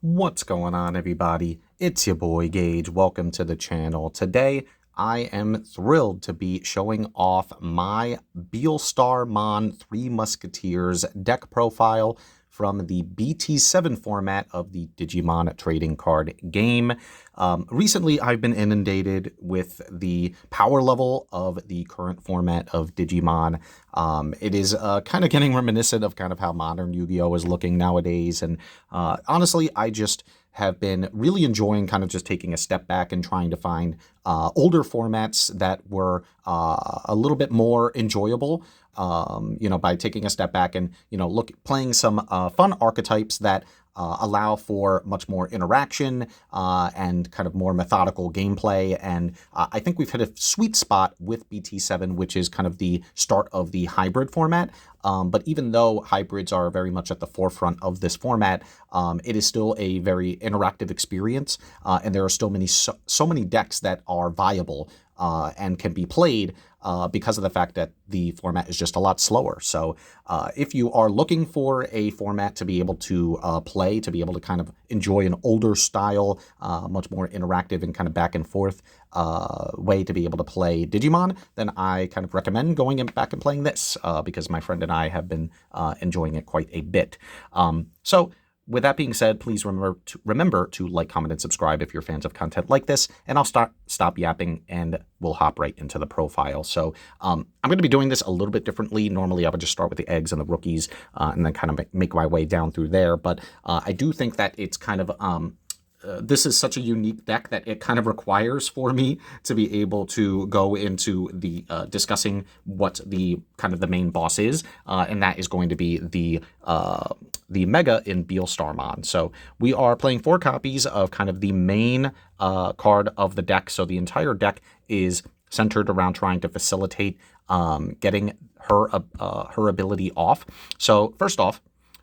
What's going on, everybody? It's your boy Gage. Welcome to the channel. Today, I am thrilled to be showing off my Beelstar 3 Musketeers deck profile from the BT7 format of the Digimon trading card game. Recently, I've been inundated with the power level of the current format of Digimon. It is kind of getting reminiscent of kind of how modern Yu-Gi-Oh! Is looking nowadays. And honestly, I just have been really enjoying kind of just taking a step back and trying to find older formats that were a little bit more enjoyable. By taking a step back and, playing some fun archetypes that allow for much more interaction and kind of more methodical gameplay. And I think we've hit a sweet spot with BT7, which is kind of the start of the hybrid format. But even though hybrids are very much at the forefront of this format, it is still a very interactive experience. And there are still so many decks that are viable and can be played because of the fact that the format is just a lot slower. So if you are looking for a format to be able to play, to be able to kind of enjoy an older style, much more interactive and kind of back and forth way to be able to play Digimon, then I kind of recommend going back and playing this because my friend and I have been enjoying it quite a bit. So with that being said, please remember to like, comment, and subscribe if you're fans of content like this, and I'll stop yapping and we'll hop right into the profile. So I'm going to be doing this a little bit differently. Normally, I would just start with the eggs and the rookies and then kind of make my way down through there. But I do think that it's kind of this is such a unique deck that it kind of requires for me to be able to go into the discussing what the kind of the main boss is, and that is going to be the Mega in Beelstar. So we are playing 4 copies of kind of the main card of the deck. So the entire deck is centered around trying to facilitate getting her ability off. So first off,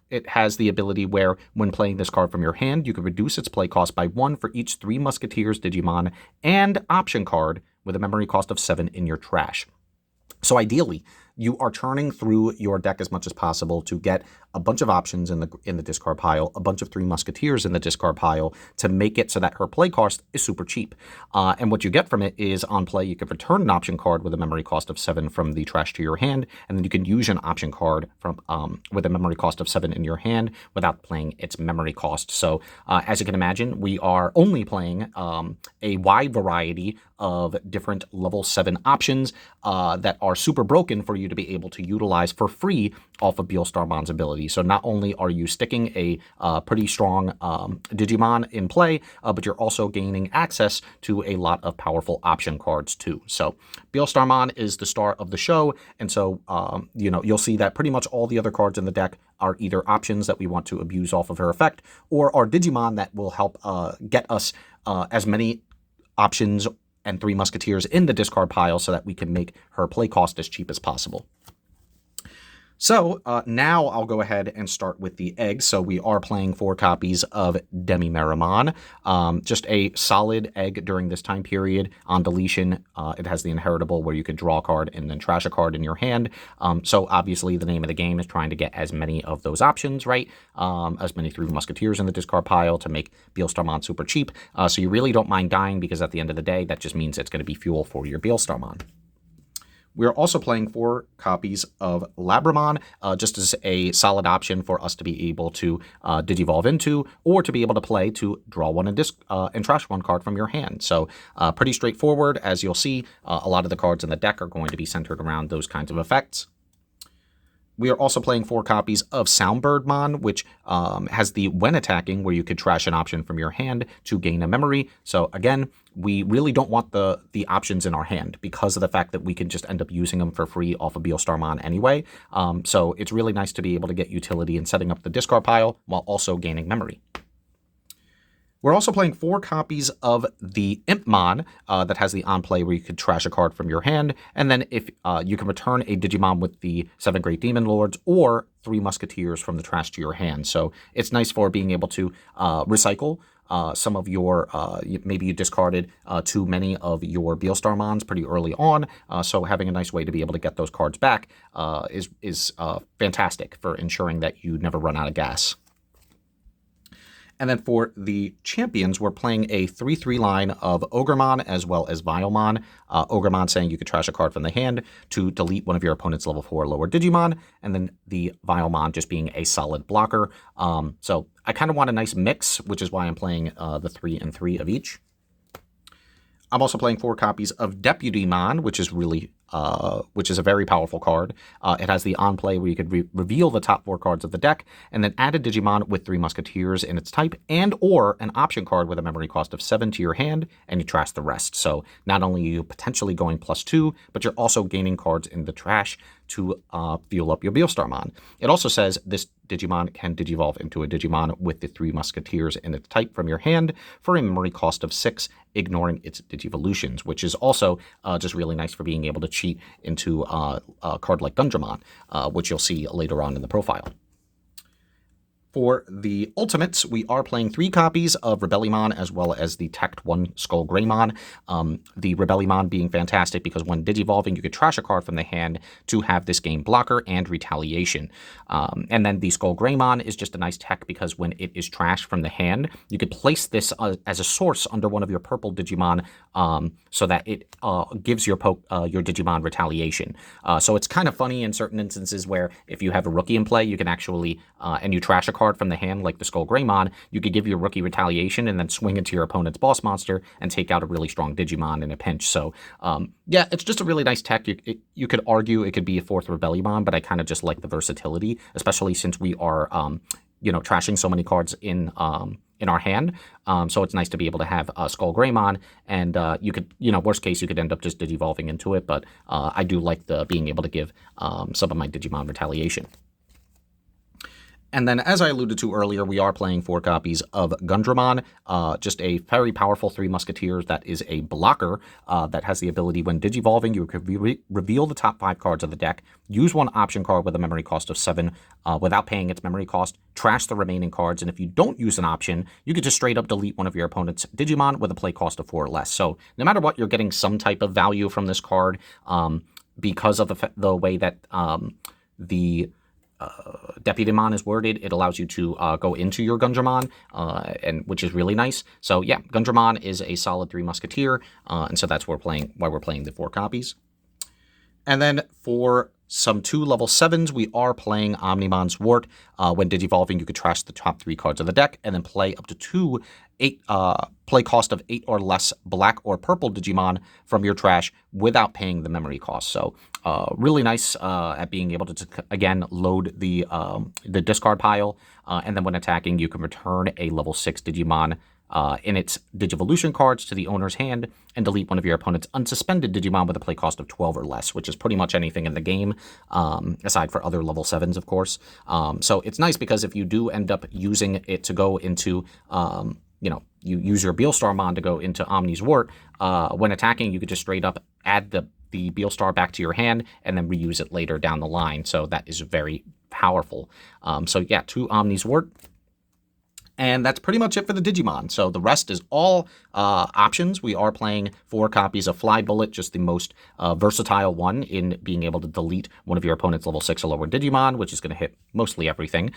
it has the ability where, when playing this card from your hand, you can reduce its play cost by 1 for each 3 Musketeers Digimon and option card with a memory cost of 7 in your trash. So ideally, you are churning through your deck as much as possible to get a bunch of options in the discard pile, a bunch of 3 Musketeers in the discard pile to make it so that her play cost is super cheap. And what you get from it is, on play, you can return an option card with a memory cost of 7 from the trash to your hand, and then you can use an option card from with a memory cost of 7 in your hand without playing its memory cost. So as you can imagine, we are only playing a wide variety of different level 7 options that are super broken for you to be able to utilize for free off of Beelstar's ability. So not only are you sticking a pretty strong Digimon in play, but you're also gaining access to a lot of powerful option cards too. So Beelstar is the star of the show, and so you'll see that pretty much all the other cards in the deck are either options that we want to abuse off of her effect, or are Digimon that will help get us as many options and 3 Musketeers in the discard pile so that we can make her play cost as cheap as possible. So now I'll go ahead and start with the eggs. So we are playing 4 copies of Demi-Meramon. Just a solid egg during this time period. On deletion, it has the inheritable where you can draw a card and then trash a card in your hand. So obviously the name of the game is trying to get as many of those options, right? As many 3 Musketeers in the discard pile to make Beelstar super cheap. So you really don't mind dying, because at the end of the day, that just means it's going to be fuel for your Beelstar. We are also playing 4 copies of Labramon, just as a solid option for us to be able to Digivolve into, or to be able to play to draw one and trash 1 card from your hand. So pretty straightforward. As you'll see, a lot of the cards in the deck are going to be centered around those kinds of effects. We are also playing 4 copies of Soundbirdmon, which has the when attacking, where you could trash an option from your hand to gain a memory. So again, we really don't want the options in our hand because of the fact that we can just end up using them for free off of Beelstar anyway. So it's really nice to be able to get utility in setting up the discard pile while also gaining memory. We're also playing 4 copies of the Impmon that has the on-play where you could trash a card from your hand, and then if you can return a Digimon with the 7 Great Demon Lords or 3 Musketeers from the trash to your hand. So it's nice for being able to recycle some of your, maybe you discarded too many of your Beelstar pretty early on, so having a nice way to be able to get those cards back is fantastic for ensuring that you never run out of gas. And then for the champions, we're playing a 3/3 line of Ogremon as well as Vilemon. Ogremon saying you could trash a card from the hand to delete one of your opponent's level 4 or lower Digimon, and then the Vilemon just being a solid blocker. So I kind of want a nice mix, which is why I'm playing the 3 and 3 of each. I'm also playing 4 copies of Deputymon, which is a very powerful card. It has the on play where you could reveal the top 4 cards of the deck, and then add a Digimon with 3 Musketeers in its type, and or an option card with a memory cost of 7 to your hand, and you trash the rest. So not only are you potentially going +2, but you're also gaining cards in the trash to fuel up your Beelstarmon. It also says this Digimon can digivolve into a Digimon with the 3 Musketeers in its type from your hand for a memory cost of 6, ignoring its Digivolutions, which is also just really nice for being able to cheat into a card like Gundramon, which you'll see later on in the profile. For the Ultimates, we are playing 3 copies of Rebellymon as well as the Tect 1 Skull Greymon. The Rebellymon being fantastic because when digivolving, you could trash a card from the hand to have this gain blocker and retaliation. And then the Skull Greymon is just a nice tech because when it is trashed from the hand, you could place this as a source under one of your purple Digimon so that it gives your Digimon retaliation. So it's kind of funny in certain instances where if you have a rookie in play, you can actually, and you trash a card from the hand like the Skull Greymon, you could give your rookie retaliation and then swing into your opponent's boss monster and take out a really strong Digimon in a pinch. So yeah, it's just a really nice tech. You could argue it could be a 4th Rebellymon, but I kind of just like the versatility, especially since we are trashing so many cards in our hand. So it's nice to be able to have Skull Greymon, and you could, worst case, you could end up just digivolving into it, but I do like the being able to give some of my Digimon retaliation. And then, as I alluded to earlier, we are playing 4 copies of Gundramon, just a very powerful 3 Musketeers that is a blocker that has the ability when digivolving, you could reveal the top 5 cards of the deck, use 1 option card with a memory cost of 7 without paying its memory cost, trash the remaining cards, and if you don't use an option, you could just straight up delete one of your opponent's Digimon with a play cost of 4 or less. So no matter what, you're getting some type of value from this card because of the way that the Deputymon is worded. It allows you to go into your Gundramon, and which is really nice. So yeah, Gundramon is a solid 3 Musketeer, and so that's why we're playing the 4 copies. And then for some 2 level 7s, we are playing Omnimon's Wart. When digivolving, you could trash the top 3 cards of the deck and then play up to 2 play cost of 8 or less black or purple Digimon from your trash without paying the memory cost. So really nice at being able to again load the discard pile, and then when attacking, you can return a level 6 Digimon in its Digivolution cards to the owner's hand and delete one of your opponent's unsuspended Digimon with a play cost of 12 or less, which is pretty much anything in the game, aside for other level 7s, of course. So it's nice because if you do end up using it to go into, you use your Beelstarmon to go into Omni's Wart, when attacking, you could just straight up add the Beelstar back to your hand and then reuse it later down the line. So that is very powerful. So yeah, 2 Omni's Wart. And that's pretty much it for the Digimon. So the rest is all options. We are playing 4 copies of Fly Bullet, just the most versatile one in being able to delete one of your opponent's level 6 or lower Digimon, which is going to hit mostly everything.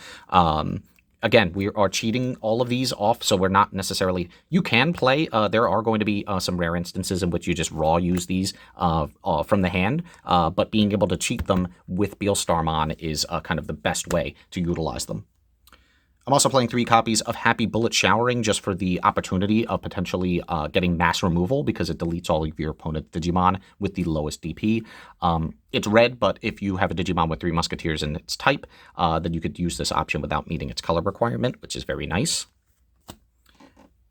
Again, we are cheating all of these off, so we're not necessarily... You can play. There are going to be some rare instances in which you just raw use these from the hand, but being able to cheat them with Beelstarmon is kind of the best way to utilize them. I'm also playing 3 copies of Happy Bullet Showering just for the opportunity of potentially getting mass removal because it deletes all of your opponent's Digimon with the lowest DP. It's red, but if you have a Digimon with 3 Musketeers in its type, then you could use this option without meeting its color requirement, which is very nice.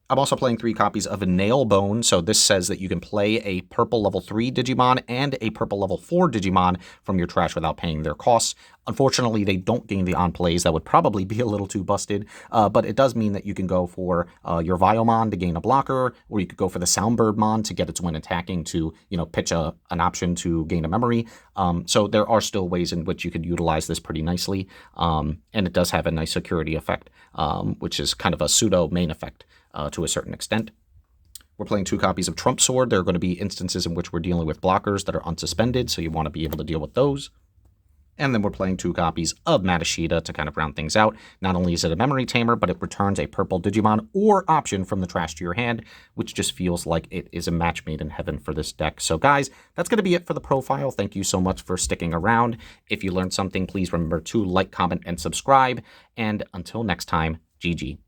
I'm also playing 3 copies of Nailbone, so this says that you can play a purple level 3 Digimon and a purple level 4 Digimon from your trash without paying their costs. Unfortunately, they don't gain the on-plays. That would probably be a little too busted, but it does mean that you can go for your Vilemon to gain a blocker, or you could go for the Soundbirdmon to get its when attacking to, pitch an option to gain a memory. So there are still ways in which you could utilize this pretty nicely, and it does have a nice security effect, which is kind of a pseudo main effect. To a certain extent. We're playing 2 copies of Trump Sword. There are going to be instances in which we're dealing with blockers that are unsuspended, so you want to be able to deal with those. And then we're playing 2 copies of Matashita to kind of round things out. Not only is it a memory tamer, but it returns a purple Digimon or option from the trash to your hand, which just feels like it is a match made in heaven for this deck. So guys, that's going to be it for the profile. Thank you so much for sticking around. If you learned something, please remember to like, comment, and subscribe. And until next time, GG.